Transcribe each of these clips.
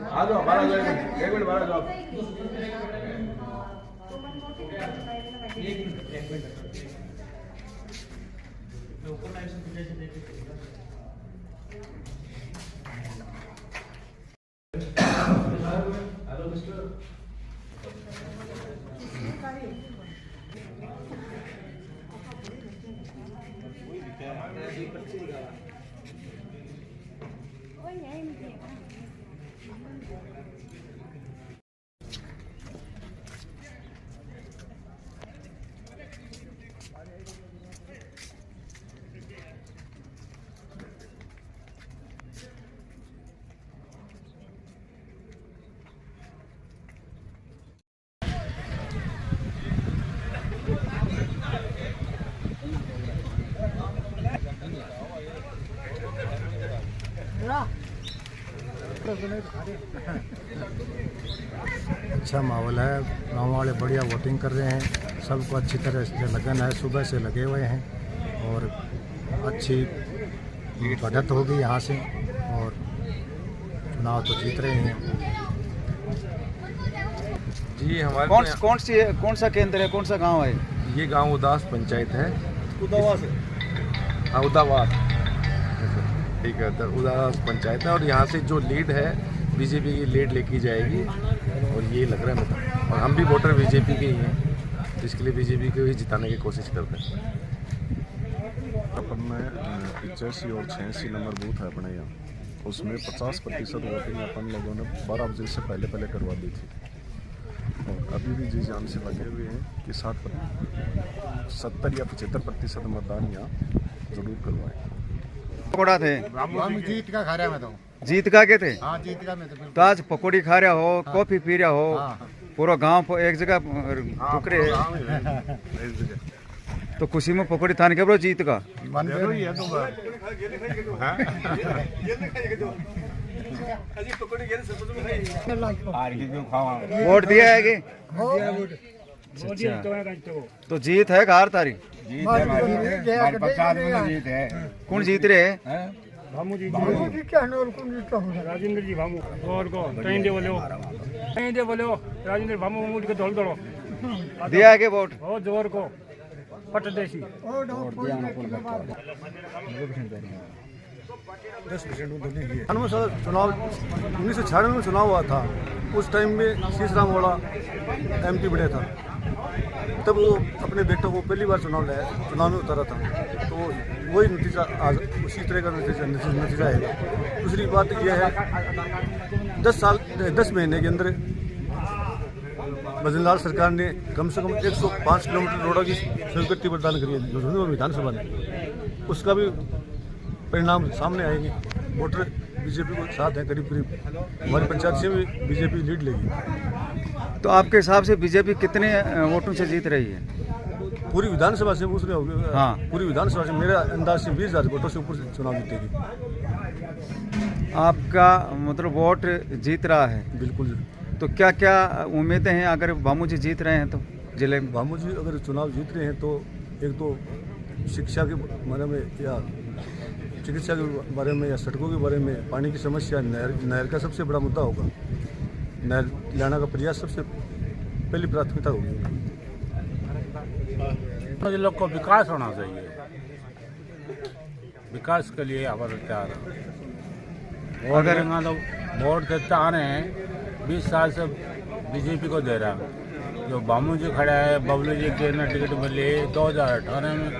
आ जाओ, बारह जाओ, एक मिनट बारह जाओ। अच्छा माहौल है, गाँव वाले बढ़िया वोटिंग कर रहे हैं, सबको अच्छी तरह से लगन है, सुबह से लगे हुए हैं और अच्छी बढ़त होगी यहाँ से और चुनाव तो जीत रहे हैं। जी हमारे कौन सा केंद्र है, कौन सा गांव है? ये गांव उदास पंचायत है। उदावास हाँ उदावास, ठीक है। तो उदास पंचायत है और यहाँ से जो लीड है बीजेपी की लीड लेके जाएगी और ये लग रहा है मतलब। और हम भी वोटर बीजेपी के ही हैं, इसके लिए बीजेपी को ही जिताने की कोशिश करते हैं। अपन में 85 और 86 नंबर बूथ है अपने यहाँ, उसमें 50% वोटिंग अपन लोगों ने 12 बजे से पहले करवा दी थी और अभी भी जी जान से लगे हुए हैं कि 70 या 75% मतदान यहाँ जरूर करवाएं। पकौड़ा थे जीत का खा रहा मैं तो। जीत का के थे? हाँ जीत का मैं तो आज पकौड़ी खा रहा हो, कॉफी पी रहा हो, पूरा गांव एक जगह टुकड़े तो खुशी में पकौड़ी थाने के ब्रो जीत का वोट दिया है कि? तो जीत है कार तारी? कौन जीत रहे हैं? राजेंद्र जी भामू और को दे बोलो राजेंद्र भामू के धोल दड़ो दिया है के वोट? ओ जोर को पट देसी 10% चुनाव 1996 में चुनाव हुआ था, उस टाइम में शीशराम वाला MP बढ़िया था, तब वो अपने बेटों को पहली बार चुनाव में उतारा था, तो वही नतीजा आज उसी तरह का नतीजा आएगा। दूसरी बात यह है 10 महीने के अंदर भजनलाल सरकार ने कम से कम 105 किलोमीटर रोड की स्वीकृति प्रदान करी है जो विधानसभा ने, उसका भी परिणाम सामने आएंगे। वोटर बीजेपी को साथ है, करीब हमारी पंचायत से भी बीजेपी लीड लेगी। तो आपके हिसाब से बीजेपी कितने वोटों से जीत रही है? पूरी विधानसभा से पूछ रहे होंगे? हाँ पूरी विधानसभा से मेरे अंदाज से 20,000 वोटों से ऊपर चुनाव जीतेगी। आपका मतलब वोट जीत रहा है? बिल्कुल। तो क्या क्या उम्मीदें हैं अगर भामू जी जीत रहे हैं तो जिले में? भामू जी अगर चुनाव जीत रहे हैं तो एक तो शिक्षा के बारे में या चिकित्सा के बारे में या सड़कों के बारे में, पानी की समस्या, नहर का सबसे बड़ा मुद्दा होगा। नहर लाने का प्रयास सबसे पहली प्राथमिकता होगी। जिलों को विकास होना चाहिए, विकास के लिए हमारा तैयार है। और अगर तो वोट देते आ रहे हैं, 20 साल से बीजेपी को दे रहा है। जो भामू जी खड़ा है, बबलू जी के ना टिकट मिली 2018 में,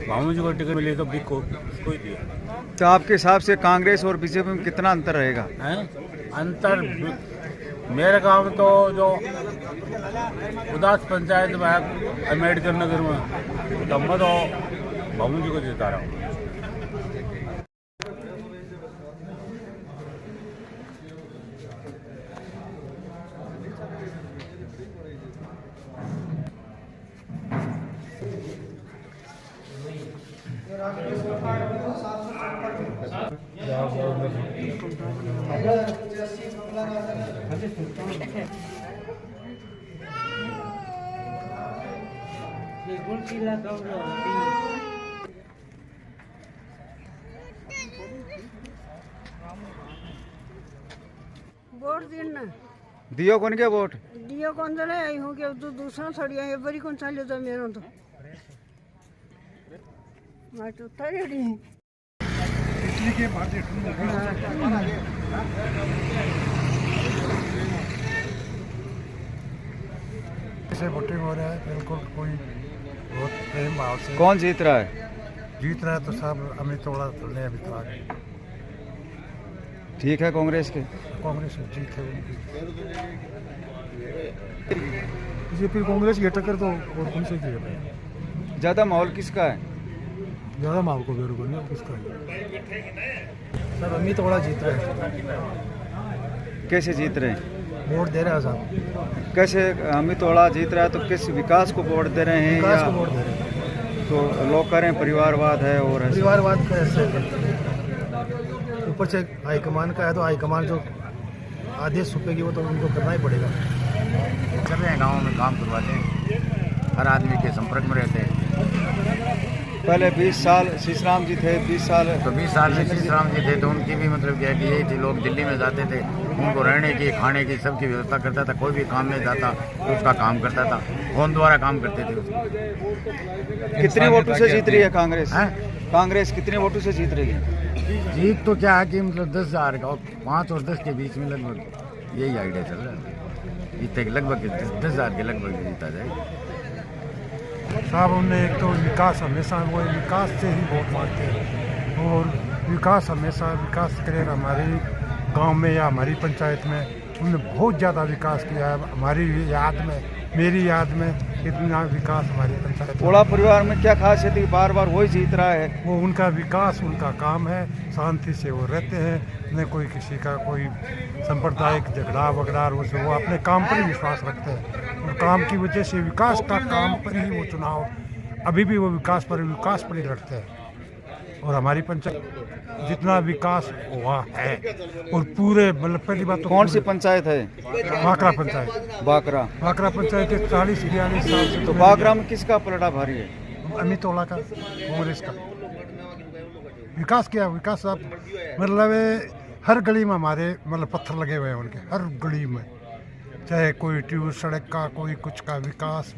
भामू जी को टिकट मिली तो भी कोई दिया। तो आपके हिसाब से कांग्रेस और बीजेपी में कितना अंतर रहेगा? हैं अंतर मेरे गांव में तो जो उदास पंचायत में अम्बेडकर नगर में तो मैं तो भामू जी को जिता रहा हूँ। वोट देना दियो कौन के वोट? दियो कौन दे आई हूँ कि तो दूसरा छड़िया है बड़ी कौन चाले तो मेरा तो मैं तो तैयारी हूँ। से वोटिंग हो रहा है, बिल्कुल कोई बहुत प्रेम भाव से कौन जीत रहा है? जीत रहा है तो सब अमित तोड़ा ले अभी तो आगे ठीक है कांग्रेस के? कांग्रेस की जीत है उनकी। बीजेपी कांग्रेस की टक्कर तो और कौन से की है? ज़्यादा माहौल किसका है? ज़्यादा माहौल को बेरू नहीं किसका है? सर अमित तोड़ा जीत रहे हैं। कैसे जीत रहे हैं? वोट दे रहे हैं साहब। कैसे अमित तोड़ा जीत रहा है तो किस विकास को वोट दे रहे हैं? विकास को वोट दे रहे हैं। तो लोग कह रहे हैं परिवारवाद है और ऐसे। परिवारवाद का ऐसे ऊपर से हाईकमान का है तो हाईकमान जो आदेश छुपेगी वो तो उनको करना ही पड़ेगा। कर रहे हैं, गाँव में काम करवाते हैं, हर आदमी के संपर्क में रहते हैं। पहले 20 साल शीशराम जी थे, 20 साल तो 20 साल से शीशराम जी थे तो उनकी भी मतलब क्या है कि यही थी, लोग दिल्ली में जाते थे, उनको रहने की खाने की सबकी व्यवस्था करता था, कोई भी काम में जाता तो उसका काम करता था, फोन द्वारा काम करते थे उसको। कितने वोटों से जीत रही है कांग्रेस? हैं? कांग्रेस कितने वोटों से जीत रही है? जीत तो क्या है कि मतलब 10,000 का, 5 और 10 के बीच में लगभग यही आइडिया चल रहा है। जीते लगभग 10,000 के लगभग जीता जाएगा। साहब उनने एक तो विकास हमेशा वो विकास से ही वोट मांगते हैं और विकास हमेशा विकास करेगा। हमारे गांव में या हमारी पंचायत में उन्होंने बहुत ज़्यादा विकास किया है। हमारी याद में, मेरी याद में इतना विकास हमारी पंचायत तोड़ा परिवार में क्या खासियत है? बार बार वही जीत रहा है। वो उनका विकास, उनका काम है, शांति से वो रहते हैं, न कोई किसी का कोई सांप्रदायिक झगड़ा वगड़ा, वो अपने काम पर ही विश्वास रखते हैं और काम की वजह से विकास का काम पर ही वो चुनाव अभी भी वो विकास पर ही लड़ते हैं। और हमारी पंचायत जितना विकास हुआ है और पूरे मतलब पहली बात तो कौन सी पंचायत है? बाकरा पंचायत। बाकरा पंचायत के 40-42 साल से तो बाकरा में किसका पलड़ा भारी है? अमित तोड़ा का, कांग्रेस का विकास किया। विकास साहब मतलब हर गली में हमारे मतलब पत्थर लगे हुए हैं उनके, हर गली में, चाहे कोई ट्यूब सड़क का, कोई कुछ का विकास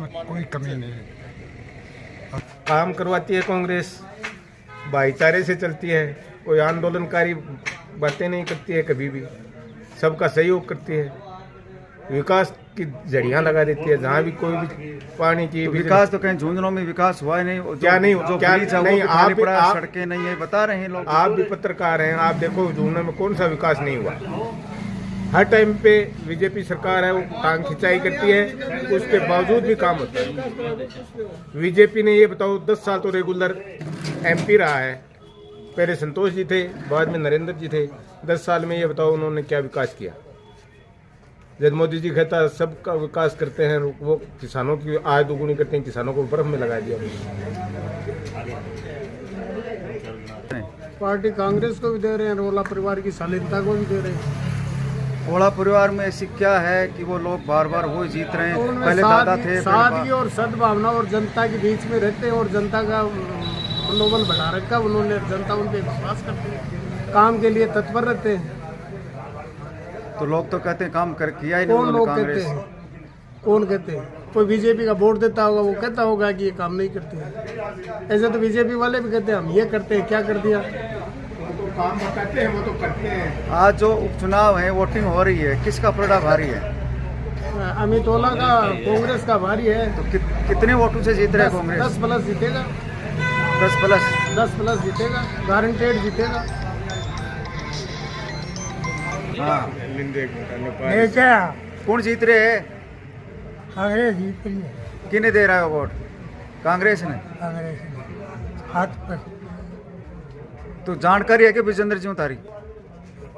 में कोई कमी नहीं है। काम करवाती है कांग्रेस, भाईचारे से चलती है, कोई आंदोलनकारी बातें नहीं करती है, कभी भी सबका सहयोग करती है, विकास की जड़ियाँ लगा देती है। जहाँ भी कोई भी पानी की तो विकास तो कहीं झुंझुनों में विकास हुआ ही नहीं। क्या नहीं, जो क्या नहीं, आप सड़कें नहीं है बता रहे हैं लोग। आप भी पत्रकार हैं, आप देखो झुंझुनों में कौन सा विकास नहीं हुआ। हर टाइम पे बीजेपी सरकार है वो टांग खिंचाई करती है, उसके बावजूद भी काम होता है। बीजेपी ने ये बताओ 10 साल तो रेगुलर एमपी रहा है, पहले संतोष जी थे, बाद में नरेंद्र जी थे। 10 साल में ये बताओ उन्होंने क्या विकास किया। जब मोदी जी कहता है सबका विकास करते हैं, वो किसानों की आय दोगुनी करते हैं, किसानों को बर्फ में लगा दिया। पार्टी कांग्रेस को भी दे रहे हैं, रोला परिवार की शालीनता को भी दे रहे हैं। थोड़ा परिवार में ऐसी क्या है कि वो लोग बार बार वो जीत रहे हैं? पहले दादा थे, सादगी और सद्भावना और जनता के बीच में रहते हैं और जनता का मनोबल बढ़ा रखा उन्होंने। जनता उन पर विश्वास करती है, काम के लिए तत्पर रहते हैं। तो लोग तो कहते हैं काम कर किया ही नहीं कौन लोग कहते कांग्रेस। हैं? कौन कहते हैं? कोई बीजेपी का वोट देता होगा, वो कहता होगा कि ये काम नहीं करते हैं। ऐसे तो बीजेपी वाले भी कहते हैं हम ये करते हैं, क्या कर दिया। काम बताते हैं वो तो करते हैं। आज जो उपचुनाव है, वोटिंग हो रही है, किसका पलड़ा भारी है? अमित ओला का, कांग्रेस का भारी है। तो कितने वोटों से जीत रहे हैं कांग्रेस? 10 प्लस जीतेगा। 10 प्लस जीतेगा, गारंटेड जीतेगा। हाँ, ये क्या कौन जीत रहे हैं? कांग्रेस जीत रही है। किन्हें दे रहा है वोट? कांग्रेस ने। कांग्रेस ने हाथ पर तो जानकारी है कि विजेंद्र जी तारी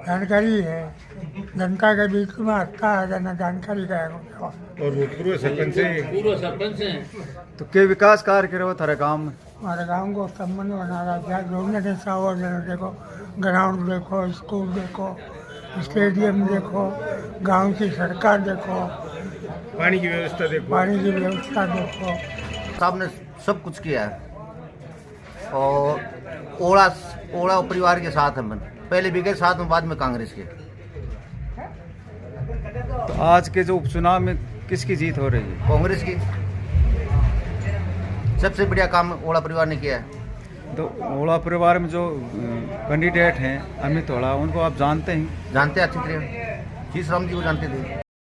जानकारी है, जनता के बीच में आता है, जना जानकारी का है। और भूतपूर्व सरपंच हैं। तो के विकास कार्य करे हो थारे गांव में? हमारे गांव को संबंध बना रहा है, जोड़ने के सावर देखो, ग्राउंड देखो, स्कूल देखो, स्टेडियम देखो, गांव की सरकार देखो, पानी की व्यवस्था देखो, साहब ने सब कुछ किया है। और ओड़ा परिवार के साथ हम पहले भी के साथ में, बाद में कांग्रेस के। तो आज के जो उपचुनाव में किसकी जीत हो रही है? कांग्रेस की। सबसे बढ़िया काम ओड़ा परिवार ने किया है। तो ओड़ा परिवार में जो कैंडिडेट हैं अमित ओड़ा, उनको आप जानते हैं? जानते अच्छी तरह, शीश राम जी को जानते थे।